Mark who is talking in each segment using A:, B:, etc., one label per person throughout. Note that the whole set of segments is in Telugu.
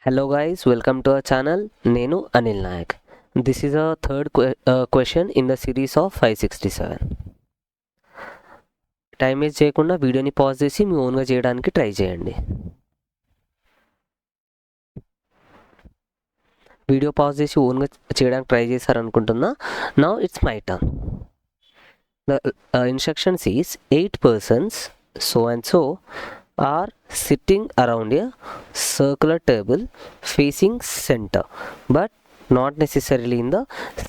A: Hello guys, welcome to our channel. Nenu Anil Nayak. This is our third question in the series of 567. Time waste చేయకుండా వీడియోని పాజ్ చేసి మీ ఓన్గా చేయడానికి ట్రై చేయండి. వీడియో పాజ్ చేసి ఓన్గా చేయడానికి ట్రై చేశారనుకుంటున్నా. Now it's my turn. The instructions is 8 persons so and so are sitting around a circular table facing center but not necessarily in the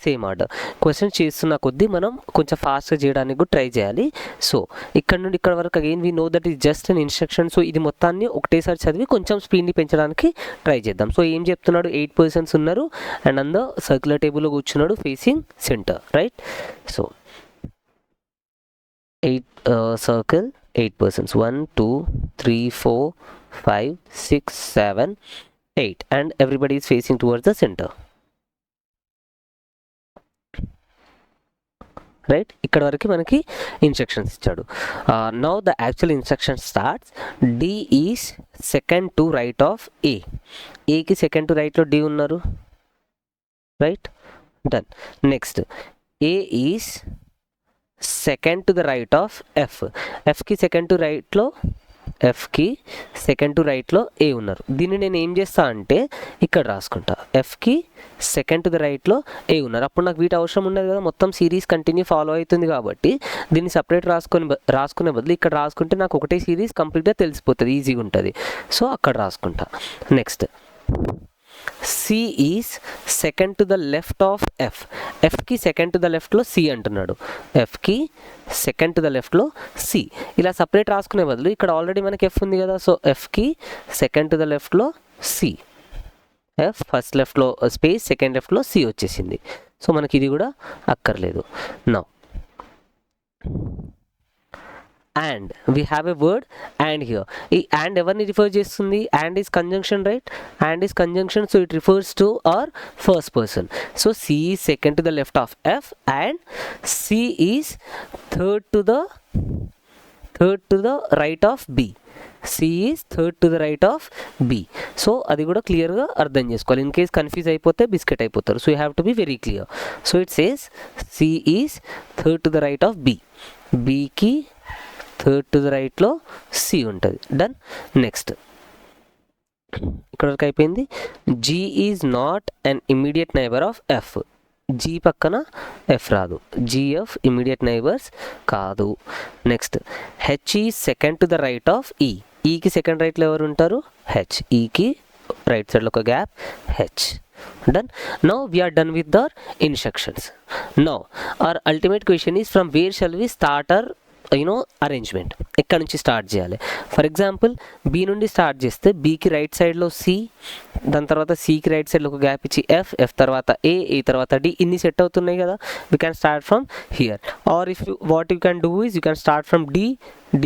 A: same order. Question చేస్తున్న కొద్దీ మనం కొంచెం ఫాస్ట్గా చేయడానికి కూడా ట్రై చేయాలి. సో ఇక్కడ నుండి ఇక్కడ వరకు again we know that is just an instruction. So ఇది మొత్తాన్ని ఒకటేసారి చదివి కొంచెం స్పీడ్ని పెంచడానికి ట్రై చేద్దాం. సో ఏం చెప్తున్నాడు, 8 persons ఉన్నారు అండ్ అంద సర్క్యులర్ టేబుల్లో కూర్చున్నాడు facing centre, right? So 8 circle, 8 persons, 1 2 3 4 5 6 7 8 and everybody is facing towards the center, right? ఇక్కడ వరకు మనకి ఇన్స్ట్రక్షన్స్ ఇచ్చాడు. Now the actual instruction starts. D is second to right of A. ఏకి సెకండ్ టు రైట్లో డి ఉన్నారు, right? Done. Next A is second to the right of F. ఎఫ్కి సెకండ్ టు రైట్లో ఏ ఉన్నారు. దీన్ని నేను ఏం చేస్తా అంటే ఇక్కడ రాసుకుంటా, ఎఫ్కి సెకండ్ టు ద రైట్లో ఏ ఉన్నారు. అప్పుడు నాకు వీటి అవసరం ఉండదు కదా, మొత్తం సిరీస్ కంటిన్యూ ఫాలో అవుతుంది కాబట్టి దీన్ని సపరేట్ రాసుకునే బదులు ఇక్కడ రాసుకుంటే నాకు ఒకటే సిరీస్ కంప్లీట్గా తెలిసిపోతుంది, ఈజీగా ఉంటుంది. సో అక్కడ రాసుకుంటా. Next C is second to the left of F. ఎఫ్కి సెకండ్ టు ద లెఫ్ట్లో సి అంటున్నాడు, ఎఫ్కి సెకండ్ టు ద లెఫ్ట్లో సి. ఇలా సపరేట్ రాసుకునే బదులు ఇక్కడ ఆల్రెడీ మనకి ఎఫ్ ఉంది కదా, సో ఎఫ్కి సెకండ్ టు ద లెఫ్ట్లో సి. ఎఫ్ ఫస్ట్ లెఫ్ట్లో స్పేస్, సెకండ్ లెఫ్ట్లో సి వచ్చేసింది. సో మనకి ఇది కూడా అక్కర్లేదు. Now and we have a word and here. ఈ and ఎవరిని రిఫర్ చేస్తుంది? and is conjunction, right? and is conjunction, so it refers to our first person. so C is second to the left of F and C is third to the right of B. C is third to the right of B. So అది కూడా క్లియర్గా అర్థం చేసుకోవాలి. ఇన్ కేస్ కన్ఫ్యూజ్ అయిపోతే బిస్కెట్ అయిపోతారు. So you have to be very clear. So it says C is third to the right of B. Bకి థర్డ్ టు ద రైట్లో సి ఉంటుంది. డన్. నెక్స్ట్ ఇక్కడ వరకు అయిపోయింది. G is not an immediate neighbour of F. G పక్కన ఎఫ్ రాదు, జిఎఫ్ ఇమ్మీడియట్ నైబర్స్ కాదు. Next H is second to the right of ఈ. ఈకి సెకండ్ రైట్లో ఎవరు ఉంటారు? హెచ్. ఈకి రైట్ సైడ్లో ఒక gap, H. Done. Now we are done with the instructions. Now our ultimate question is, from where shall we start our arrangement? ఎక్కడ నుంచి స్టార్ట్ చేయాలి? ఫర్ ఎగ్జాంపుల్ బి నుండి స్టార్ట్ చేస్తే బీకి రైట్ సైడ్లో సి, దాని తర్వాత సికి రైట్ సైడ్లో ఒక గ్యాప్ ఇచ్చి ఎఫ్ తర్వాత ఏ తర్వాత డి, ఇన్ని సెట్ అవుతున్నాయి కదా. We can start from here. Or if what you can do is you can start from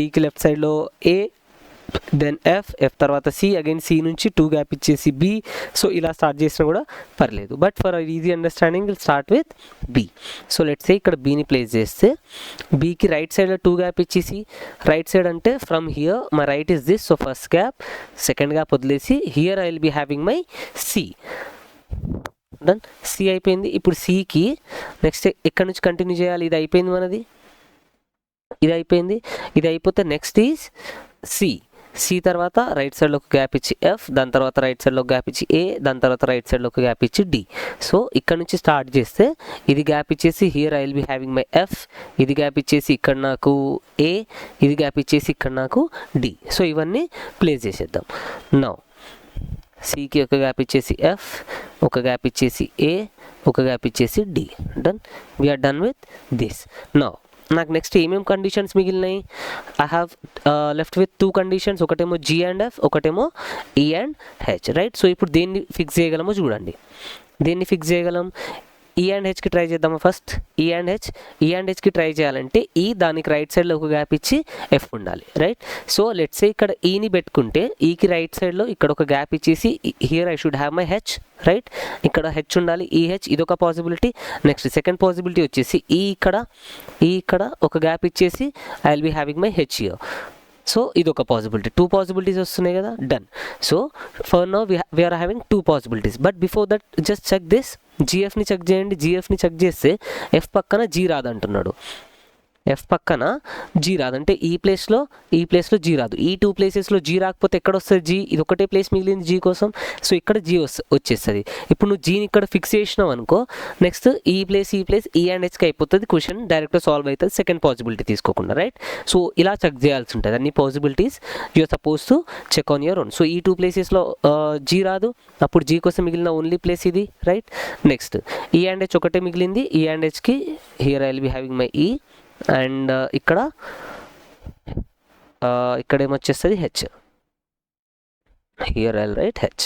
A: డీకి లెఫ్ట్ సైడ్లో ఏ, దెన్ ఎఫ్ తర్వాత సి, అగైన్ సి నుంచి 2 గ్యాప్ ఇచ్చేసి బి. సో ఇలా స్టార్ట్ చేసినా కూడా పర్లేదు, but for easy understanding will start with B. So let's say ఇక్కడ బీని ప్లేస్ చేస్తే బీకి రైట్ సైడ్లో 2 గ్యాప్ ఇచ్చేసి, రైట్ సైడ్ అంటే from here my right is this, so first gap, second gap వదిలేసి here I will be having my C. Done. C అయిపోయింది. ఇప్పుడు సికి నెక్స్ట్ ఎక్కడి నుంచి కంటిన్యూ చేయాలి? ఇది అయిపోయింది మనది, ఇది అయిపోయింది. ఇది అయిపోతే నెక్స్ట్ ఈజ్ సి తర్వాత రైట్ సైడ్లో ఒక గ్యాప్ ఇచ్చి ఎఫ్, దాని తర్వాత రైట్ సైడ్లో ఒక గ్యాప్ ఇచ్చి ఏ, దాని తర్వాత రైట్ సైడ్లో ఒక గ్యాప్ ఇచ్చి డి. సో ఇక్కడ నుంచి స్టార్ట్ చేస్తే ఇది గ్యాప్ ఇచ్చేసి here I will be having my F, ఇది గ్యాప్ ఇచ్చేసి ఇక్కడ నాకు ఏ, ఇది గ్యాప్ ఇచ్చేసి ఇక్కడ నాకు డి. సో ఇవన్నీ ప్లేస్ చేసేద్దాం. నౌ సికి ఒక గ్యాప్ ఇచ్చేసి ఎఫ్, ఒక గ్యాప్ ఇచ్చేసి ఏ, ఒక గ్యాప్ ఇచ్చేసి D. Done. We are done with this. Now నాకు నెక్స్ట్ ఏమేమి కండిషన్స్ మిగిలినాయి? I have left with 2 conditions. ఒకటేమో జీ అండ్ ఎఫ్, ఒకటేమో E and H, right? So ఇప్పుడు దేన్ని ఫిక్స్ చేయగలమో చూడండి. దేన్ని ఫిక్స్ చేయగలం? ఈ అండ్ హెచ్కి ట్రై చేద్దామా ఫస్ట్? ఈ అండ్ హెచ్కి ట్రై చేయాలంటే ఈ దానికి రైట్ సైడ్లో ఒక గ్యాప్ ఇచ్చి ఎఫ్ ఉండాలి, రైట్? సో లెట్స్ సే ఇక్కడ ఈని పెట్టుకుంటే ఈకి రైట్ సైడ్లో ఇక్కడ ఒక గ్యాప్ ఇచ్చేసి here I should have my H, right? ఇక్కడ హెచ్ ఉండాలి, ఈ హెచ్, ఇదొక పాసిబిలిటీ. నెక్స్ట్ సెకండ్ పాసిబిలిటీ వచ్చేసి ఈ ఇక్కడ ఒక గ్యాప్ ఇచ్చేసి I will be having my H here. So ఇది ఒక పాసిబిలిటీ, 2 పాసిబిలిటీస్ వస్తున్నాయి కదా, done. So for now we are having 2 possibilities. But before that just check this, జిఎఫ్ని చెక్ చేయండి. జిఎఫ్ని చెక్ చేస్తే ఎఫ్ పక్కన జీ రాదంటున్నాడు, ఎఫ్ పక్కన జీ రాదు అంటే ఈ ప్లేస్లో జీ రాదు. ఈ 2 ప్లేసెస్లో జీ రాకపోతే ఎక్కడ వస్తుంది జీ? ఇది ఒకటే ప్లేస్ మిగిలింది జీ కోసం, సో ఇక్కడ జీ వచ్చేస్తుంది. ఇప్పుడు నువ్వు జీని ఇక్కడ ఫిక్స్ చేసినావు అనుకో, నెక్స్ట్ ఈ ప్లేస్ ఈ అండ్ హెచ్కి అయిపోతుంది, క్వశ్చన్ డైరెక్ట్గా సాల్వ్ అవుతుంది సెకండ్ పాసిబిలిటీ తీసుకోకుండా, రైట్? సో ఇలా చెక్ చేయాల్సి ఉంటుంది అన్ని possibilities, you are suppose to check on your own. So ఈ 2 ప్లేసెస్లో జీ రాదు, అప్పుడు జీ కోసం మిగిలిన ఓన్లీ ప్లేస్ ఇది, right? Next E and H ఒకటే మిగిలింది, ఈ అండ్ హెచ్కి here I will be having my E and ఇక్కడ ఏమొచ్చేస్తుంది H, here I'll write H,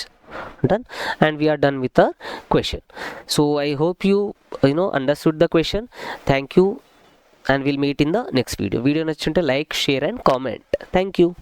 A: done, and we are done with our question. So I hope you understood the question. Thank you, and we'll meet in the next video. Video nachunte like, share and comment. Thank you.